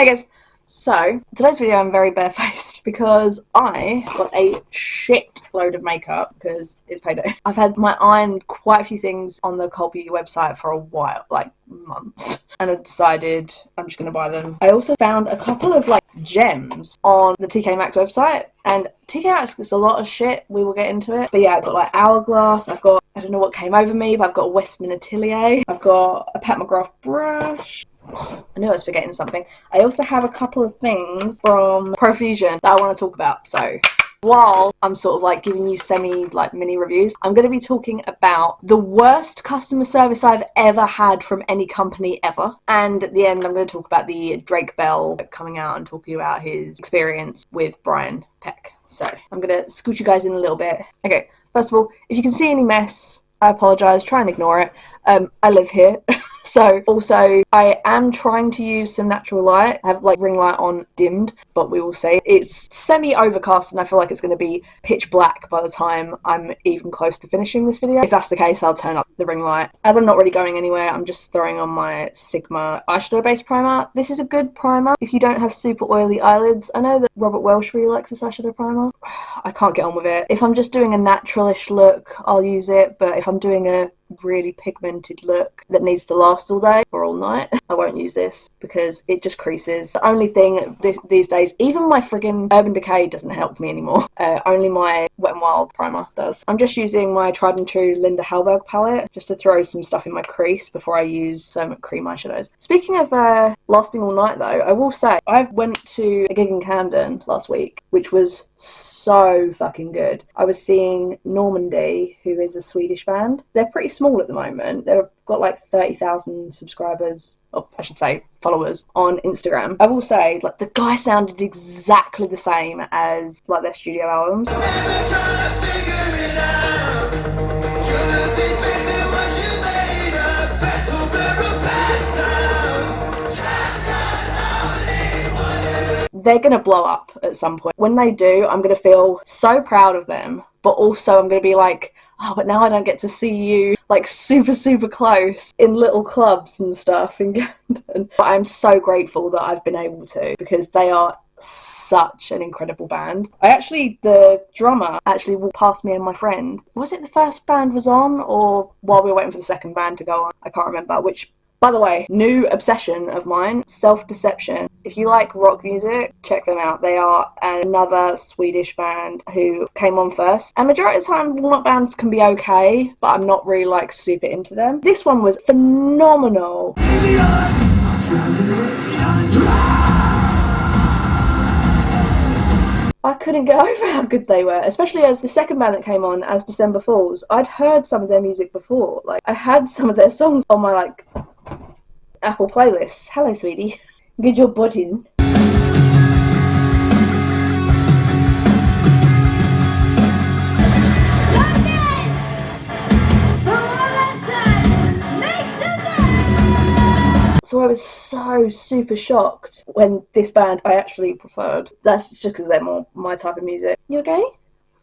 Hey guys, so today's video I'm very barefaced because I got a shit load of makeup because it's payday. I've had my eye on quite a few things on the Cult Beauty website for a while, like months, and I decided I'm just going to buy them. I also found a couple of like gems on the TK Maxx website, and TK Maxx gets a lot of shit, we will get into it, but yeah, I've got like Hourglass, I've got, I don't know what came over me, but I've got a Westman Atelier, I've got a Pat McGrath brush. I knew I was forgetting something. I also have a couple of things from Profusion that I want to talk about. So while I'm sort of like giving you mini reviews, I'm going to be talking about the worst customer service I've ever had from any company ever. And at the end, I'm going to talk about the Drake Bell coming out and talking about his experience with Brian Peck. So I'm going to scoot you guys in a little bit. Okay, first of all, if you can see any mess, I apologise, try and ignore it. I live here. So also I am trying to use some natural light. I have like ring light on dimmed, but we will see. It's semi overcast and I feel like it's going to be pitch black by the time I'm even close to finishing this video. If that's the case, I'll turn up the ring light. As I'm not really going anywhere, I'm just throwing on my Sigma eyeshadow base primer. This is a good primer if you don't have super oily eyelids. I know that Robert Welsh really likes this eyeshadow primer. I can't get on with it. If I'm just doing a naturalish look, I'll use it, but if I'm doing a really pigmented look that needs to last all day or all night, I won't use this because it just creases. The only thing these days, even my friggin' Urban Decay doesn't help me anymore. Only my Wet n Wild primer does. I'm just using my tried and true Linda Hallberg palette just to throw some stuff in my crease before I use some cream eyeshadows. Speaking of lasting all night though, I will say I went to a gig in Camden last week, which was so fucking good. I was seeing Normandy, who is a Swedish band. They're pretty small at the moment. They've got like 30,000 subscribers, or I should say followers, on Instagram. I will say, like, the guy sounded exactly the same as like their studio albums. They're gonna blow up at some point. When they do, I'm gonna feel so proud of them, but also I'm gonna be like, oh, but now I don't get to see you like super close in little clubs and stuff in Camden. But I'm so grateful that I've been able to, because they are such an incredible band. The drummer actually walked past me and my friend. Was it the first band was on, or while we were waiting for the second band to go on? I can't remember which. By the way, new obsession of mine, Self-Deception. If you like rock music, check them out. They are another Swedish band who came on first. And majority of the time, warm-up bands can be okay, but I'm not really like super into them. This one was phenomenal. I couldn't get over how good they were, especially as the second band that came on as December Falls. I'd heard some of their music before. Like, I had some of their songs on my like Apple playlists. Hello, sweetie. Get your butt in. So I was so super shocked when this band I actually preferred. That's just because they're more my type of music. You okay?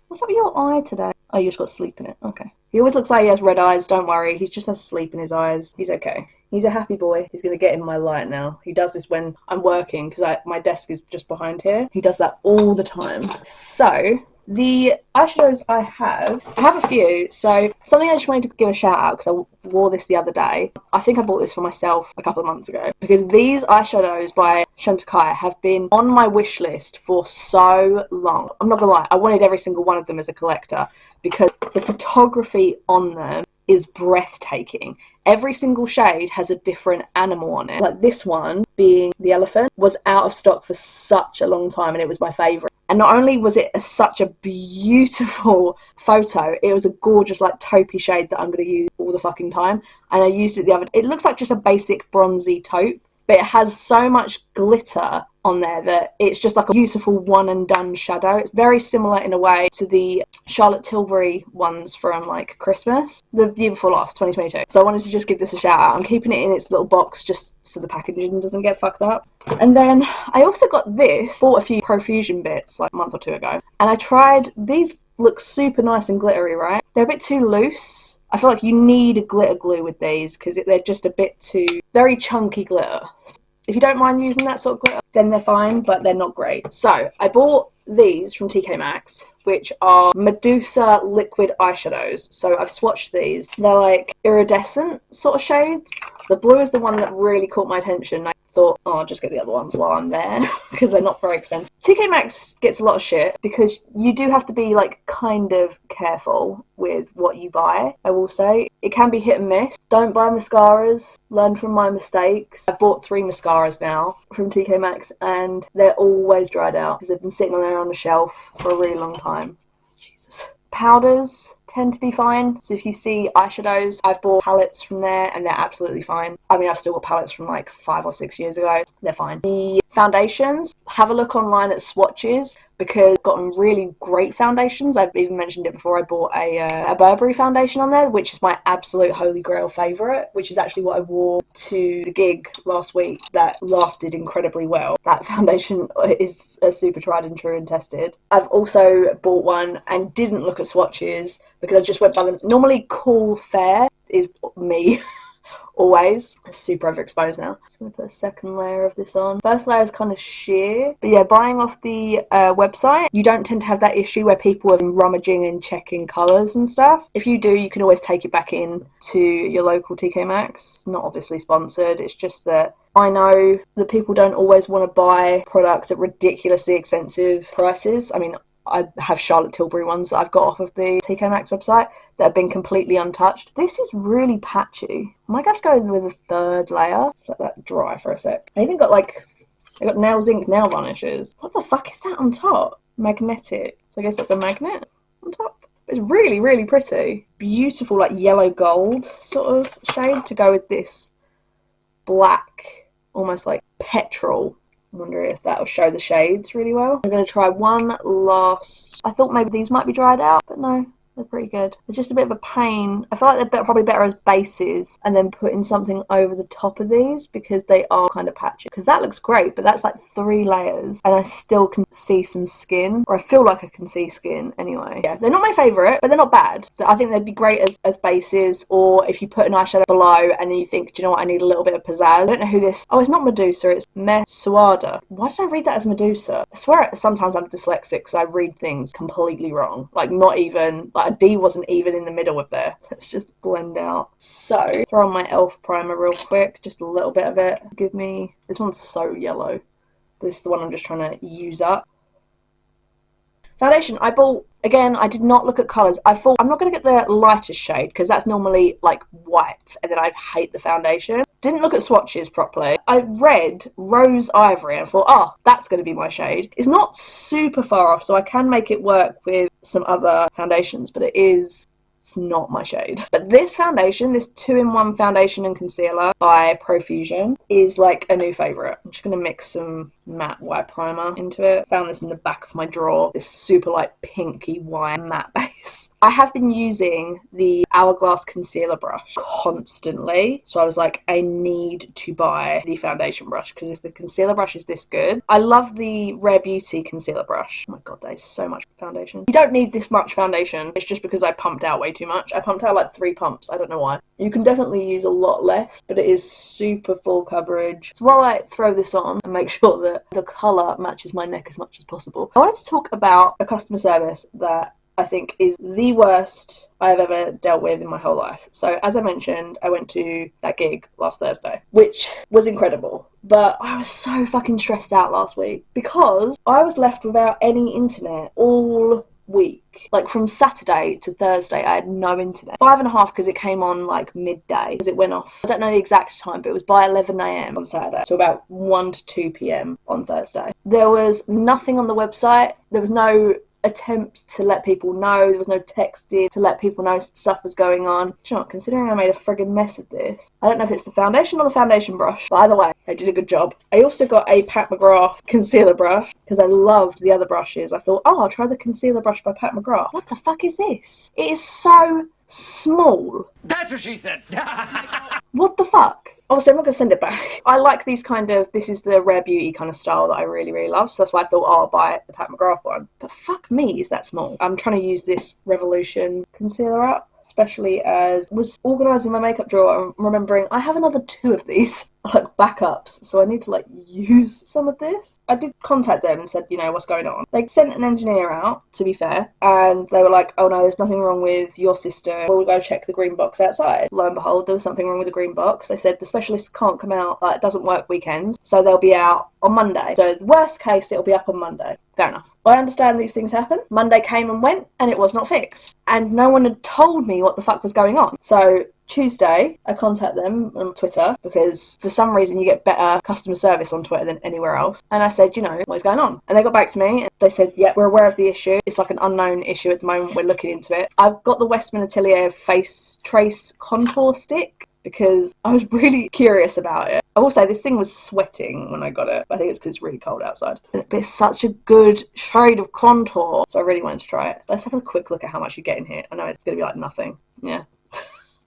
What's up with your eye today? Oh, you just got sleep in it. Okay. He always looks like he has red eyes. Don't worry. He just has sleep in his eyes. He's okay. He's a happy boy. He's going to get in my light now. He does this when I'm working because my desk is just behind here. He does that all the time. So the eyeshadows I have a few. So something I just wanted to give a shout out because I wore this the other day. I think I bought this for myself a couple of months ago because these eyeshadows by Chantecaille have been on my wish list for so long. I'm not gonna lie, I wanted every single one of them as a collector because the photography on them is breathtaking. Every single shade has a different animal on it. Like this one, being the elephant, was out of stock for such a long time and it was my favourite. And not only was it such a beautiful photo, it was a gorgeous like taupey shade that I'm going to use all the fucking time. And I used it the other day. It looks like just a basic bronzy taupe, but it has so much glitter on there that it's just like a beautiful one and done shadow. It's very similar in a way to the Charlotte Tilbury ones from like Christmas, the year before last, 2022. So I wanted to just give this a shout out. I'm keeping it in its little box just so the packaging doesn't get fucked up. And then I also got this, bought a few Profusion bits like a month or two ago, and I tried these. Look super nice and glittery, right? They're a bit too loose. I feel like you need a glitter glue with these because they're just a bit too very chunky glitter. If you don't mind using that sort of glitter, then they're fine, but they're not great. So I bought these from TK Maxx, which are Medusa liquid eyeshadows. So I've swatched these. They're like iridescent sort of shades. The blue is the one that really caught my attention. I thought, oh, I'll just get the other ones while I'm there because they're not very expensive. TK Maxx gets a lot of shit because you do have to be like kind of careful with what you buy. I will say it can be hit and miss. Don't buy mascaras. Learn from my mistakes. I've bought 3 mascaras now from TK Maxx and they're always dried out because they've been sitting on there on the shelf for a really long time. Jesus. Powders tend to be fine. So if you see eyeshadows, I've bought palettes from there and they're absolutely fine. I mean, I've still got palettes from like 5 or 6 years ago. They're fine. The foundations, have a look online at swatches because I've gotten really great foundations. I've even mentioned it before. I bought a Burberry foundation on there, which is my absolute holy grail favourite, which is actually what I wore to the gig last week. That lasted incredibly well. That foundation is a super tried and true and tested. I've also bought one and didn't look at swatches because I just went by them. Normally Cool Fair is me. Always. It's super overexposed now. I'm going to put a second layer of this on. First layer is kind of sheer. But yeah, buying off the website, you don't tend to have that issue where people are rummaging and checking colours and stuff. If you do, you can always take it back in to your local TK Maxx. It's not obviously sponsored. It's just that I know that people don't always want to buy products at ridiculously expensive prices. I mean, I have Charlotte Tilbury ones that I've got off of the TK Maxx website that have been completely untouched. This is really patchy. I might have to go in with a third layer. Let's let that dry for a sec. I even got I got Nails Inc nail varnishes. What the fuck is that on top? Magnetic. So I guess that's a magnet on top. It's really, really pretty. Beautiful like yellow gold sort of shade to go with this black, almost like petrol. I wonder if that'll show the shades really well. I'm going to try one last. I thought maybe these might be dried out, but no, they're pretty good. It's just a bit of a pain. I feel like they're probably better as bases and then putting something over the top of these because they are kind of patchy. Because that looks great, but that's like 3 layers and I still can see some skin, or I feel like I can see skin anyway. Yeah, they're not my favourite, but they're not bad. I think they'd be great as bases, or if you put an eyeshadow below and then you think, do you know what, I need a little bit of pizzazz. I don't know who this. Oh, it's not Medusa, it's Mesuada. Why did I read that as Medusa? I swear sometimes I'm dyslexic because I read things completely wrong. Like not even, like a D wasn't even in the middle of there. Let's just blend out. So, throw on my e.l.f. primer real quick, just a little bit of it. Give me, this one's so yellow. This is the one I'm just trying to use up. Foundation, I bought, again, I did not look at colours. I thought, I'm not going to get the lightest shade because that's normally like white and then I'd hate the foundation. Didn't look at swatches properly. I read Rose Ivory and I thought, oh, that's going to be my shade. It's not super far off, so I can make it work with some other foundations, but it's not my shade. But this foundation, this 2-in-1 foundation and concealer by Profusion is like a new favourite. I'm just going to mix some matte white primer into it. Found this in the back of my drawer. This super like pinky white matte base. I have been using the Hourglass concealer brush constantly. So I was like, I need to buy the foundation brush because if the concealer brush is this good. I love the Rare Beauty concealer brush. Oh my god, that is so much foundation. You don't need this much foundation. It's just because I pumped out way too much. I pumped out like 3 pumps. I don't know why. You can definitely use a lot less, but it is super full coverage. So while I throw this on and make sure that the colour matches my neck as much as possible, I wanted to talk about a customer service that I think is the worst I've ever dealt with in my whole life. So as I mentioned, I went to that gig last Thursday, which was incredible. But I was so fucking stressed out last week because I was left without any internet all week. Like from Saturday to Thursday I had no internet. 5.5 because it came on like midday because it went off. I don't know the exact time, but it was by 11 AM on Saturday, so about 1 to 2 PM on Thursday. There was nothing on the website. There was no attempt to let people know. There was no texting to let people know stuff was going on. You know, considering I made a friggin' mess of this, I don't know if it's the foundation or the foundation brush, but either way, I did a good job. I also got a Pat McGrath concealer brush because I loved the other brushes. I thought, oh, I'll try the concealer brush by Pat McGrath. What the fuck is this? It is so small. That's what she said. What the fuck? Obviously, I'm not going to send it back. I like these kind of, this is the Rare Beauty kind of style that I really, really love. So that's why I thought, oh, I'll buy the Pat McGrath one. But fuck me, is that small. I'm trying to use this Revolution concealer up, especially as I was organising my makeup drawer and remembering I have another 2 of these. like backups, so I need to like use some of this. I did contact them and said, you know, what's going on. They sent an engineer out, to be fair, and they were like, oh no, there's nothing wrong with your system, we'll go check the green box outside. Lo and behold, there was something wrong with the green box. They said the specialists can't come out, like it doesn't work weekends, so they'll be out on Monday. So the worst case, it'll be up on Monday. Fair enough. I understand these things happen. Monday came and went and it was not fixed, and no one had told me what the fuck was going on. So Tuesday, I contact them on Twitter because for some reason you get better customer service on Twitter than anywhere else. And I said, you know, what is going on? And they got back to me and they said, yeah, we're aware of the issue. It's like an unknown issue at the moment. We're looking into it. I've got the Westman Atelier face trace contour stick because I was really curious about it. I will say this thing was sweating when I got it. I think it's because it's really cold outside. But it's such a good shade of contour, so I really wanted to try it. Let's have a quick look at how much you get in here. I know it's going to be like nothing. Yeah.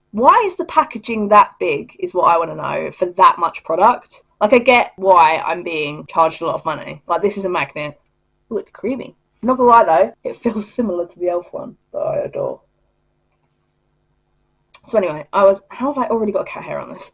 Why is the packaging that big is what I want to know for that much product. Like, I get why I'm being charged a lot of money. Like, this is a magnet. Ooh, it's creamy. I'm not gonna lie though, it feels similar to the Elf one that I adore. So anyway, how have I already got a cat hair on this?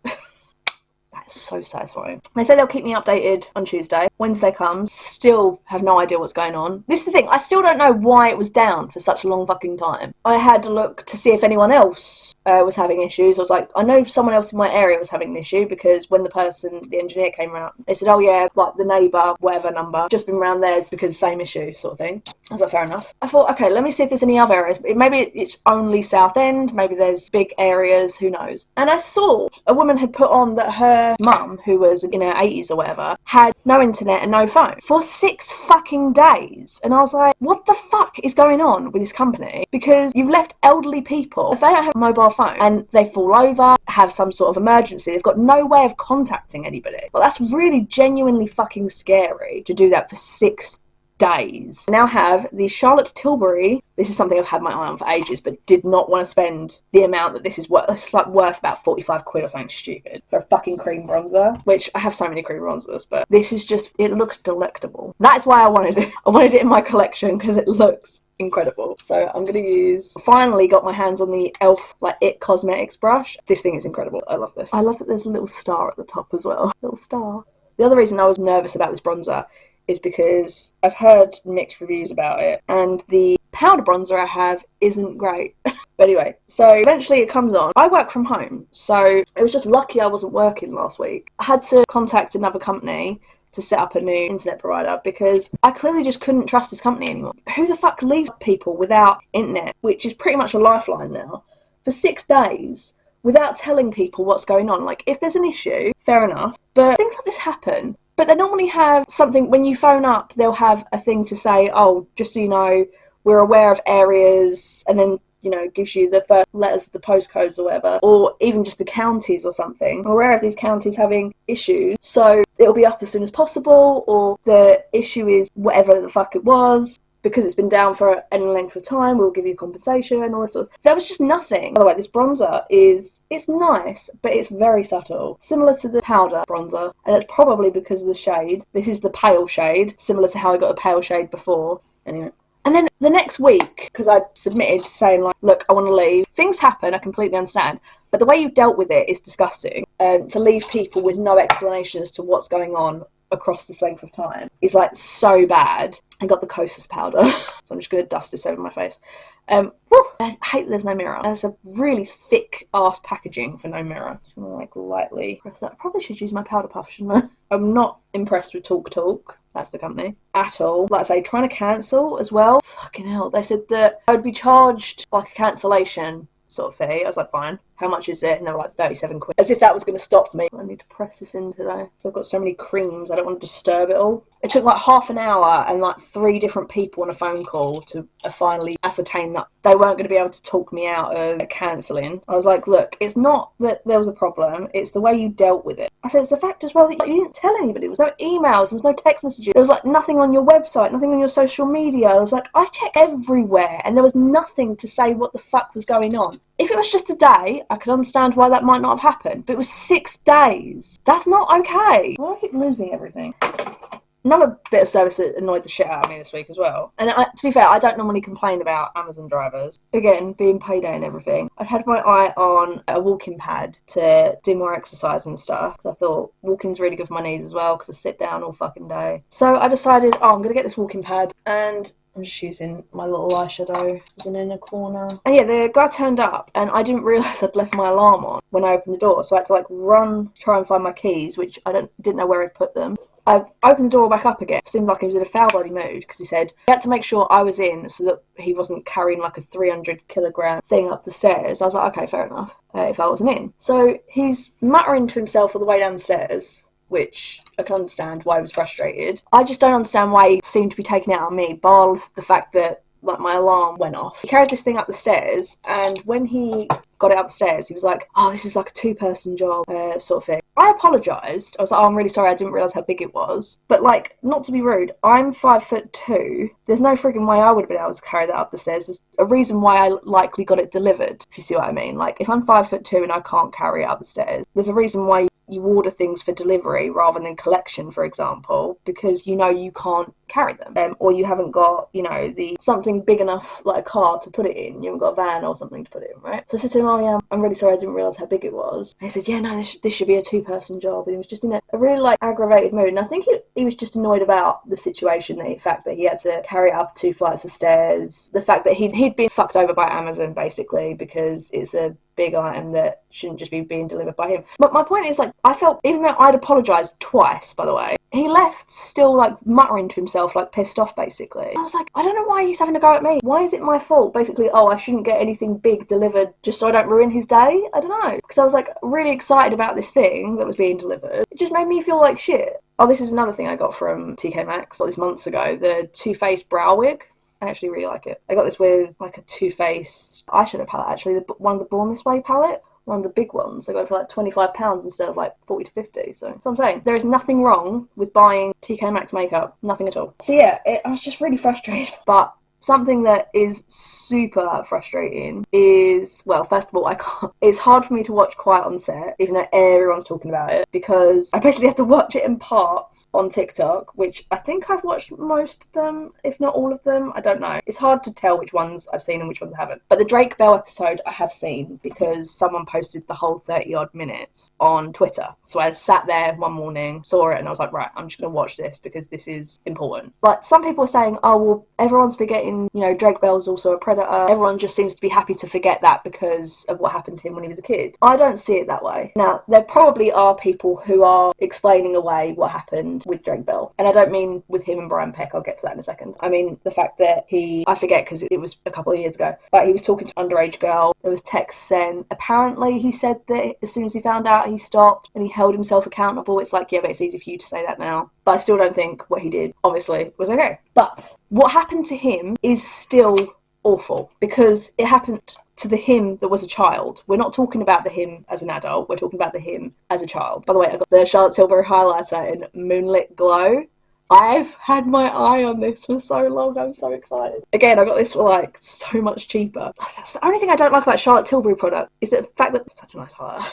That's so satisfying. They say they'll keep me updated on Tuesday. Wednesday comes, still have no idea what's going on. This is the thing, I still don't know why it was down for such a long fucking time. I had to look to see if anyone else was having issues. I was like, I know someone else in my area was having an issue because when the engineer came around, they said, oh yeah, like the neighbour, whatever number, just been around theirs because same issue sort of thing. I was like, fair enough. I thought, okay, let me see if there's any other areas. Maybe it's only South End, maybe there's big areas, who knows. And I saw a woman had put on that her mum, who was in her 80s or whatever, had no internet and no phone for 6 fucking days. And I was like, what the fuck is going on with this company? Because you've left elderly people, if they don't have a mobile phone and they fall over, have some sort of emergency, they've got no way of contacting anybody. Well, that's really genuinely fucking scary to do that for 6 days. I now have the Charlotte Tilbury. This is something I've had my eye on for ages, but did not want to spend the amount that this is worth. It's like worth about 45 quid or something stupid for a fucking cream bronzer, which I have so many cream bronzers, but this is just, it looks delectable. That's why I wanted it. I wanted it in my collection because it looks incredible. So I'm going to finally got my hands on the Elf, like It Cosmetics brush. This thing is incredible. I love this. I love that there's a little star at the top as well. Little star. The other reason I was nervous about this bronzer is because I've heard mixed reviews about it, and the powder bronzer I have isn't great. But anyway, so eventually it comes on. I work from home, so it was just lucky I wasn't working last week. I had to contact another company to set up a new internet provider because I clearly just couldn't trust this company anymore. Who the fuck leaves people without internet, which is pretty much a lifeline now, for 6 days without telling people what's going on? Like, if there's an issue, fair enough, but things like this happen. But they normally have something, when you phone up, they'll have a thing to say, oh, just so you know, we're aware of areas, and then, you know, gives you the first letters of the postcodes or whatever, or even just the counties or something. We're aware of these counties having issues, so it'll be up as soon as possible, or the issue is whatever the fuck it was. Because it's been down for any length of time, we'll give you compensation and all this sort of stuff. There was just nothing. By the way, this bronzer it's nice, but it's very subtle. Similar to the powder bronzer, and it's probably because of the shade. This is the pale shade, similar to how I got the pale shade before. Anyway. And then the next week, because I submitted saying, like, look, I want to leave. Things happen, I completely understand. But the way you've dealt with it is disgusting. To leave people with no explanation as to what's going on across this length of time is like so bad. I got the Kosas powder, so I'm just going to dust this over my face. I hate that there's no mirror. There's a really thick ass packaging for no mirror. I'm gonna like lightly press that. I probably should use my powder puff, shouldn't I? I'm not impressed with Talk, that's the company, at all. Like I say, trying to cancel as well. Fucking hell. They said that I would be charged like a cancellation sort of fee. I was like, fine. How much is it? And they were like 37 quid. As if that was going to stop me. I need to press this in today. So I've got so many creams, I don't want to disturb it all. It took like half an hour and like 3 different people on a phone call to finally ascertain that they weren't going to be able to talk me out of cancelling. I was like, look, it's not that there was a problem, it's the way you dealt with it. I said, it's the fact as well that you didn't tell anybody. There was no emails, there was no text messages, there was like nothing on your website, nothing on your social media. I was like, I checked everywhere and there was nothing to say what the fuck was going on. If it was just a day, I could understand why that might not have happened. But it was 6 days. That's not okay. Why do I keep losing everything? another bit of service that annoyed the shit out of me this week as well. And to be fair, I don't normally complain about Amazon drivers. Again, being payday and everything, I'd had my eye on a walking pad to do more exercise and stuff. I thought walking's really good for my knees as well because I sit down all fucking day. So I decided, I'm going to get this walking pad, and I'm just using my little eyeshadow as an inner corner. And yeah, the guy turned up and I didn't realise I'd left my alarm on when I opened the door. So I had to run, try and find my keys, which I didn't know where I'd put them. I opened the door back up again. It seemed like he was in a foul bloody mood because he said he had to make sure I was in so that he wasn't carrying a 300 kilogram thing up the stairs. I was like, okay, fair enough, if I wasn't in. So he's muttering to himself all the way down the stairs, which I can understand why he was frustrated. I just don't understand why he seemed to be taking it out on me, bar the fact that my alarm went off. He carried this thing up the stairs, and when he got it upstairs, he was like, oh, this is a 2-person job, sort of thing. I apologised. I was like, oh, I'm really sorry, I didn't realise how big it was. But not to be rude, I'm 5'2". There's no frigging way I would have been able to carry that up the stairs. There's a reason why I likely got it delivered, if you see what I mean. If I'm 5'2" and I can't carry it up the stairs, there's a reason why you order things for delivery rather than collection, for example, because you can't carry them, or you haven't got the something big enough like a car to put it in. You haven't got a van or something to put it in, right? So I said to him, oh yeah, I'm really sorry, I didn't realise how big it was. And he said, yeah, no, this should be a 2-person job. And he was just in a really aggravated mood, and I think he was just annoyed about the situation, the fact that he had to carry it up 2 flights of stairs, the fact that he'd been fucked over by Amazon basically because it's a big item that shouldn't just be being delivered by him. But my point is, I felt, even though I'd apologised twice, by the way, he left still muttering to himself, pissed off basically. I was like, I don't know why he's having to go at me. Why is it my fault? Basically, oh, I shouldn't get anything big delivered just so I don't ruin his day? I don't know. Because I was really excited about this thing that was being delivered. It just made me feel like shit. Oh, this is another thing I got from TK Maxx this months ago, the Too Faced brow wig. I actually really like it. I got this with a Too Faced eyeshadow palette, actually, one of the Born This Way palette. One of the big ones. I got it for £25 instead of 40 to 50. So I'm saying there is nothing wrong with buying TK Maxx makeup. Nothing at all. So yeah, I was just really frustrated. But something that is super frustrating is, well, first of all, it's hard for me to watch Quiet on Set, even though everyone's talking about it, because I basically have to watch it in parts on TikTok, which I think I've watched most of them, if not all of them. I don't know. It's hard to tell which ones I've seen and which ones I haven't. But the Drake Bell episode I have seen because someone posted the whole 30-odd minutes on Twitter. So I sat there one morning, saw it, and I was like, right, I'm just going to watch this because this is important. But some people are saying, oh, well, everyone's forgetting, Drake Bell's also a predator. Everyone just seems to be happy to forget that because of what happened to him when he was a kid. I don't see it that way. Now, there probably are people who are explaining away what happened with Drake Bell. And I don't mean with him and Brian Peck. I'll get to that in a second. I mean the fact that I forget because it was a couple of years ago, but he was talking to an underage girl. There was texts sent. Apparently, he said that as soon as he found out, he stopped and he held himself accountable. It's yeah, but it's easy for you to say that now. But I still don't think what he did, obviously, was okay. But what happened to him is still awful because it happened to the him that was a child. We're not talking about the him as an adult. We're talking about the him as a child. By the way, I got the Charlotte Tilbury highlighter in Moonlit Glow. I've had my eye on this for so long. I'm so excited. Again, I got this for so much cheaper. That's the only thing I don't like about Charlotte Tilbury product is the fact that it's such a nice highlighter.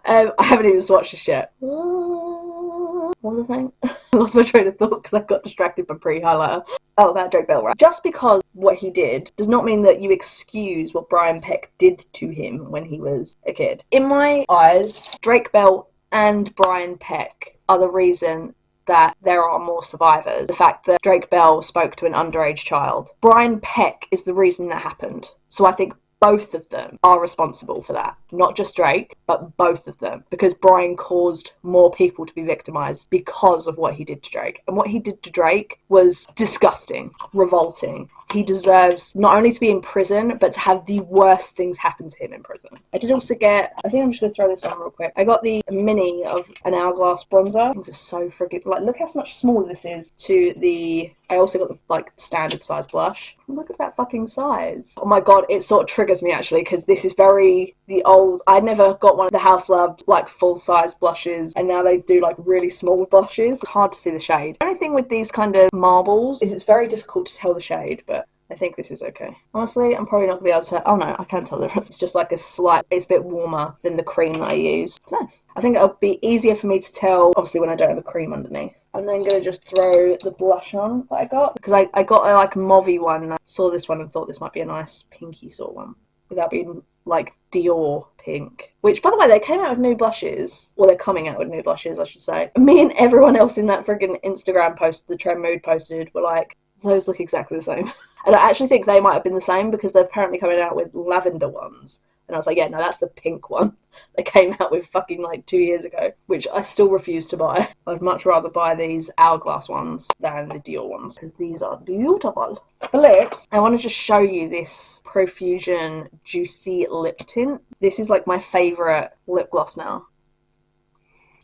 I haven't even swatched this yet. What was the thing? I lost my train of thought because I got distracted by pre-highlighter. Oh, about Drake Bell, right? Just because what he did does not mean that you excuse what Brian Peck did to him when he was a kid. In my eyes, Drake Bell and Brian Peck are the reason that there are more survivors. The fact that Drake Bell spoke to an underage child. Brian Peck is the reason that happened. So I think both of them are responsible for that. Not just Drake, but both of them. Because Brian caused more people to be victimised because of what he did to Drake. And what he did to Drake was disgusting, revolting. He deserves not only to be in prison, but to have the worst things happen to him in prison. I did also get, I think I'm just going to throw this on real quick. I got the mini of an Hourglass bronzer. These are so freaking, look how much smaller this is to the, I also got the, standard size blush. Look at that fucking size. Oh my god, it sort of triggers me actually, because this is very, the old, I never got one of the House Loved, full size blushes, and now they do, really small blushes. It's hard to see the shade. The only thing with these kind of marbles is it's very difficult to tell the shade, but I think this is okay. Honestly, I'm probably not going to be able to... Oh no, I can tell the difference. It's just like a slight... It's a bit warmer than the cream that I use. It's nice. I think it'll be easier for me to tell, obviously, when I don't have a cream underneath. I'm then going to just throw the blush on that I got. Because I got a like mauvey one. And I saw this one and thought this might be a nice pinky sort of one. Without being like Dior pink. Which, by the way, they came out with new blushes. Well, they're coming out with new blushes, I should say. Me and everyone else in that friggin' Instagram post, the Trend Mood posted, were like, those look exactly the same. And I actually think they might have been the same because they're apparently coming out with lavender ones. And I was like, yeah, no, that's the pink one they came out with fucking like 2 years ago, which I still refuse to buy. I'd much rather buy these Hourglass ones than the Dior ones because these are beautiful. For lips, I want to just show you this Profusion Juicy Lip Tint. This is like my favourite lip gloss now.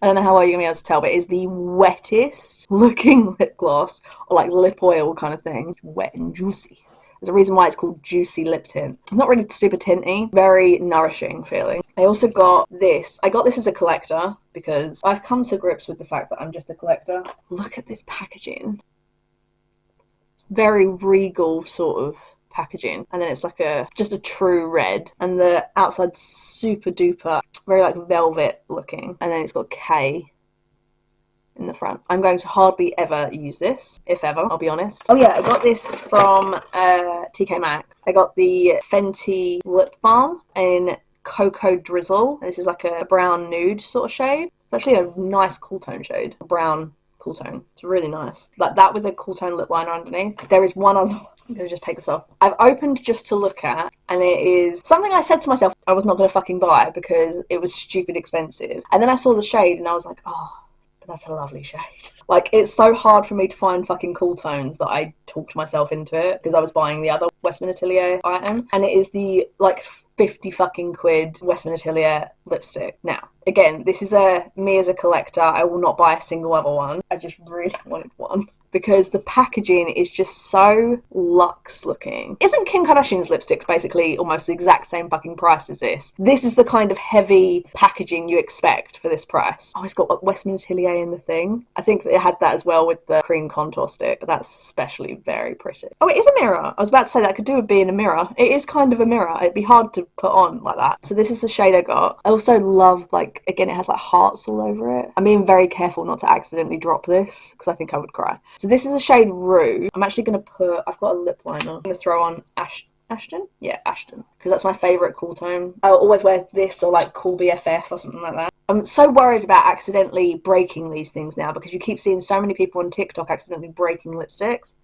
I don't know how well you're going to be able to tell, but it is the wettest looking lip gloss, or like lip oil kind of thing. Wet and juicy. There's a reason why it's called Juicy Lip Tint. Not really super tinty, very nourishing feeling. I also got this. I got this as a collector because I've come to grips with the fact that I'm just a collector. Look at this packaging. It's very regal sort of packaging. And then it's like just a true red. And the outside's super duper, very like velvet looking. And then it's got K in the front. I'm going to hardly ever use this, if ever, I'll be honest. Oh yeah, I got this from TK Maxx. I got the Fenty lip balm in Cocoa Drizzle. This is like a brown nude sort of shade. It's actually a nice cool tone shade. A brown cool tone. It's really nice. Like that with a cool tone lip liner underneath. There is one other... I'm going to just take this off. I've opened just to look at, and it is something I said to myself I was not going to fucking buy because it was stupid expensive. And then I saw the shade and I was like, oh, that's a lovely shade. Like, it's so hard for me to find fucking cool tones that I talked myself into it because I was buying the other Westman Atelier item. And it is the, like, 50 fucking quid Westman Atelier lipstick. Now, again, this is me as a collector. I will not buy a single other one. I just really wanted one. Because the packaging is just so luxe looking. Isn't Kim Kardashian's lipsticks basically almost the exact same fucking price as this? This is the kind of heavy packaging you expect for this price. Oh, it's got Westman Atelier in the thing. I think it had that as well with the cream contour stick, but that's especially very pretty. Oh, it is a mirror. I was about to say that could do with being a mirror. It is kind of a mirror. It'd be hard to put on like that. So this is the shade I got. I also love, like, again, it has like hearts all over it. I'm being very careful not to accidentally drop this because I think I would cry. So this is a shade Rue. I'm actually going to put... I've got a lip liner. I'm going to throw on Ashton? Yeah, Ashton. Because that's my favourite cool tone. I'll always wear this or like Cool BFF or something like that. I'm so worried about accidentally breaking these things now because you keep seeing so many people on TikTok accidentally breaking lipsticks.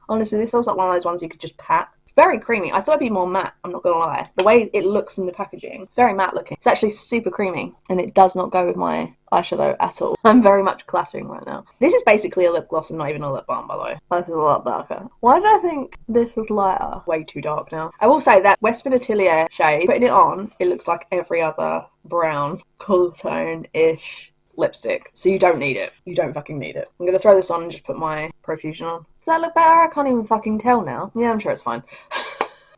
Honestly, this feels like one of those ones you could just pat. It's very creamy. I thought it'd be more matte, I'm not gonna lie. The way it looks in the packaging, it's very matte looking. It's actually super creamy, and it does not go with my eyeshadow at all. I'm very much clashing right now. This is basically a lip gloss and not even a lip balm, by the way. This is a lot darker. Why did I think this was lighter? Way too dark now. I will say that Westman Atelier shade, putting it on, it looks like every other brown, cool tone-ish lipstick. So you don't need it. You don't fucking need it. I'm gonna throw this on and just put my Profusion on. Does that look better? I can't even fucking tell now. Yeah, I'm sure it's fine.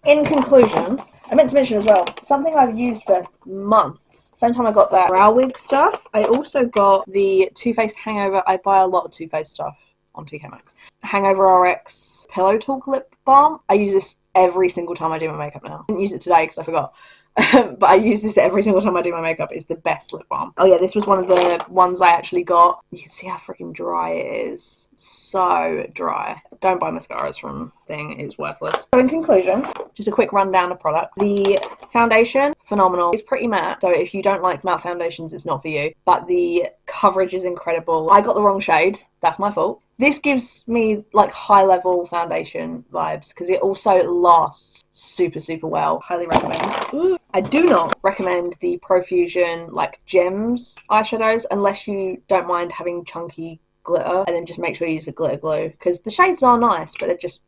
In conclusion, I meant to mention as well, something I've used for months. Same time I got that brow wig stuff, I also got the Too Faced Hangover. I buy a lot of Too Faced stuff on TK Maxx. Hangover RX Pillow Talk Lip Balm. I use this every single time I do my makeup now. I didn't use it today because I forgot. But I use this every single time I do my makeup. It's the best lip balm. Oh yeah, this was one of the ones I actually got. You can see how freaking dry it is. So dry. Don't buy mascaras from thing. It's worthless. So in conclusion, just a quick rundown of products. The foundation, phenomenal. It's pretty matte, so if you don't like matte foundations, it's not for you. But the coverage is incredible. I got the wrong shade. That's my fault. This gives me like high level foundation vibes because it also lasts super, super well. Highly recommend. Ooh. I do not recommend the Profusion like gems eyeshadows unless you don't mind having chunky glitter, and then just make sure you use the glitter glue because the shades are nice, but they're just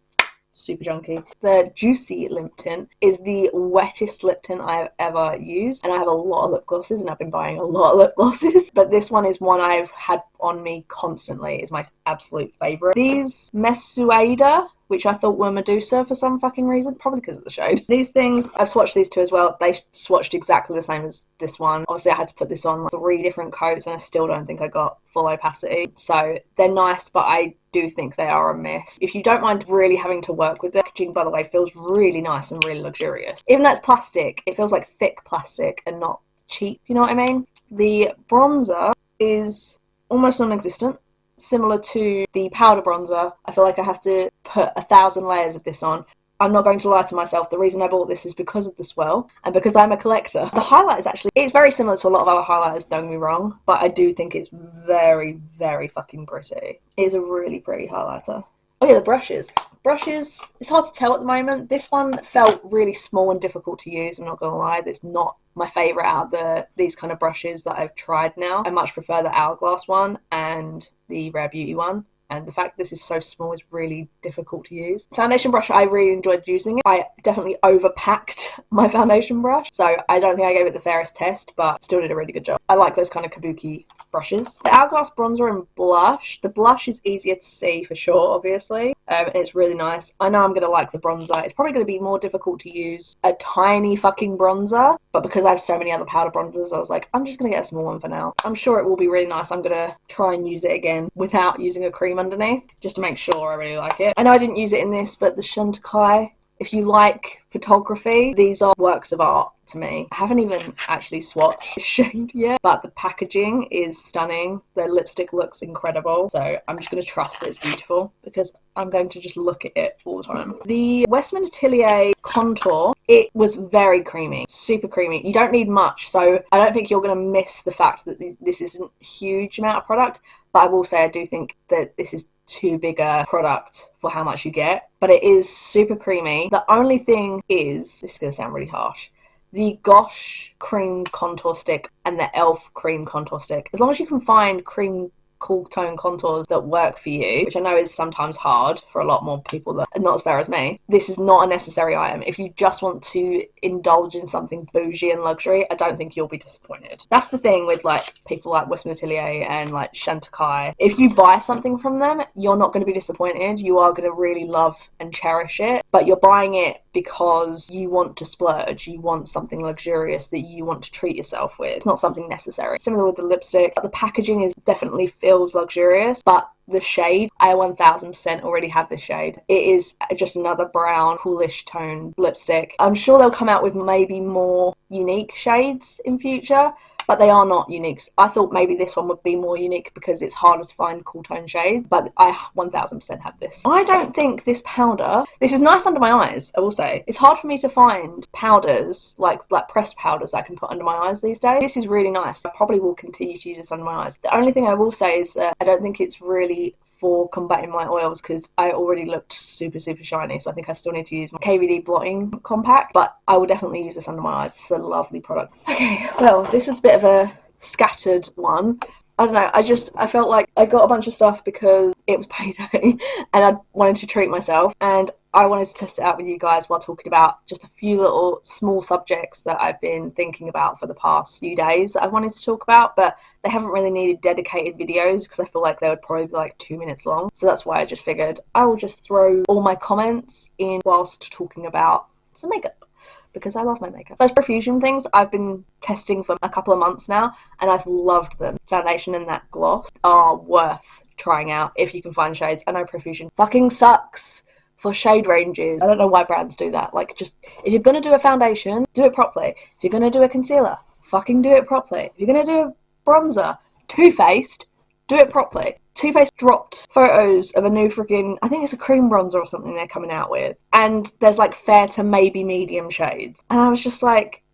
super junky. The Juicy Lip Tint is the wettest lip tint I have ever used, and I have a lot of lip glosses and I've been buying a lot of lip glosses, but this one is one I've had on me constantly. It's my absolute favourite. These Mesuada which I thought were Medusa for some fucking reason, probably because of the shade. These things, I've swatched these two as well. They swatched exactly the same as this one. Obviously I had to put this on like 3 different coats and I still don't think I got full opacity. So they're nice, but I do think they are a miss. If you don't mind really having to work with the packaging, by the way, feels really nice and really luxurious. Even though it's plastic, it feels like thick plastic and not cheap, you know what I mean? The bronzer is almost non-existent. Similar to the powder bronzer, I feel like I have to put 1,000 layers of this on. I'm not going to lie to myself, the reason I bought this is because of the swirl and because I'm a collector. The highlight is actually, it's very similar to a lot of our highlighters, don't get me wrong, but I do think it's very, very fucking pretty. It is a really pretty highlighter. Oh yeah, the brushes. Brushes, it's hard to tell at the moment. This one felt really small and difficult to use, I'm not gonna lie. It's not my favourite out of these kind of brushes that I've tried now. I much prefer the Hourglass one and the Rare Beauty one. And the fact this is so small is really difficult to use. Foundation brush, I really enjoyed using it. I definitely overpacked my foundation brush, so I don't think I gave it the fairest test, but still did a really good job. I like those kind of kabuki brushes. The Hourglass bronzer and blush. The blush is easier to see for sure, obviously. And it's really nice. I know I'm going to like the bronzer. It's probably going to be more difficult to use a tiny fucking bronzer, but because I have so many other powder bronzers, I was like, I'm just going to get a small one for now. I'm sure it will be really nice. I'm going to try and use it again without using a cream underneath, just to make sure I really like it. I know I didn't use it in this, but the Shantakai, if you like photography, these are works of art to me. I haven't even actually swatched the shade yet, but the packaging is stunning. The lipstick looks incredible, so I'm just going to trust that it's beautiful because I'm going to just look at it all the time. The Westman Atelier contour, it was very creamy, super creamy. You don't need much, so I don't think you're going to miss the fact that this isn't a huge amount of product, but I will say I do think that this is too big a product for how much you get, but it is super creamy. The only thing is, this is going to sound really harsh, the Gosh cream contour stick and the e.l.f. cream contour stick. As long as you can find cream cool tone contours that work for you, which I know is sometimes hard for a lot more people that are not as fair as me, this is not a necessary item. If you just want to indulge in something bougie and luxury, I don't think you'll be disappointed. That's the thing with like people like Westman Atelier and like Chantecaille. If you buy something from them, you're not going to be disappointed. You are going to really love and cherish it, but you're buying it because you want to splurge, you want something luxurious that you want to treat yourself with. It's not something necessary. Similar with the lipstick, the packaging is definitely feels luxurious, but the shade, I 1000% already have this shade. It is just another brown, coolish toned lipstick. I'm sure they'll come out with maybe more unique shades in future, but they are not unique. I thought maybe this one would be more unique because it's harder to find cool tone shades, but I 1000% have this. I don't think this powder, this is nice under my eyes, I will say. It's hard for me to find powders, like pressed powders I can put under my eyes these days. This is really nice. I probably will continue to use this under my eyes. The only thing I will say is that I don't think it's really for combating my oils because I already looked super shiny, so I think I still need to use my KVD blotting compact, but I will definitely use this under my eyes. It's a lovely product. Okay, well, this was a bit of a scattered one. I don't know, I felt like I got a bunch of stuff because it was payday and I wanted to treat myself, and I wanted to test it out with you guys while talking about just a few little small subjects that I've been thinking about for the past few days that I've wanted to talk about, but they haven't really needed dedicated videos because I feel like they would probably be like 2 minutes long. So that's why I just figured I will just throw all my comments in whilst talking about some makeup, because I love my makeup. Those Profusion things I've been testing for a couple of months now and I've loved them. Foundation and that gloss are worth trying out if you can find shades. I know Profusion fucking sucks for shade ranges. I don't know why brands do that. Like, just, if you're going to do a foundation, do it properly. If you're going to do a concealer, fucking do it properly. If you're going to do a bronzer, Too Faced, do it properly. Too Faced dropped photos of a new freaking, I think it's a cream bronzer or something they're coming out with, and there's like fair to maybe medium shades, and I was just like,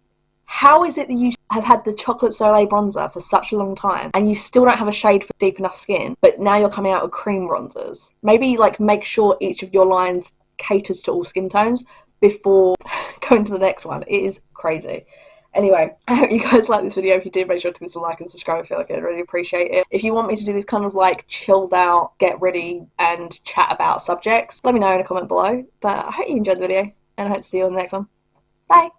how is it that you have had the Chocolate Soleil bronzer for such a long time and you still don't have a shade for deep enough skin, but now you're coming out with cream bronzers? Maybe like make sure each of your lines caters to all skin tones before going to the next one. It is crazy. Anyway, I hope you guys like this video. If you did, make sure to give us a like and subscribe. I feel like I'd really appreciate it. If you want me to do this kind of like chilled out, get ready and chat about subjects, let me know in a comment below. But I hope you enjoyed the video and I hope to see you on the next one. Bye!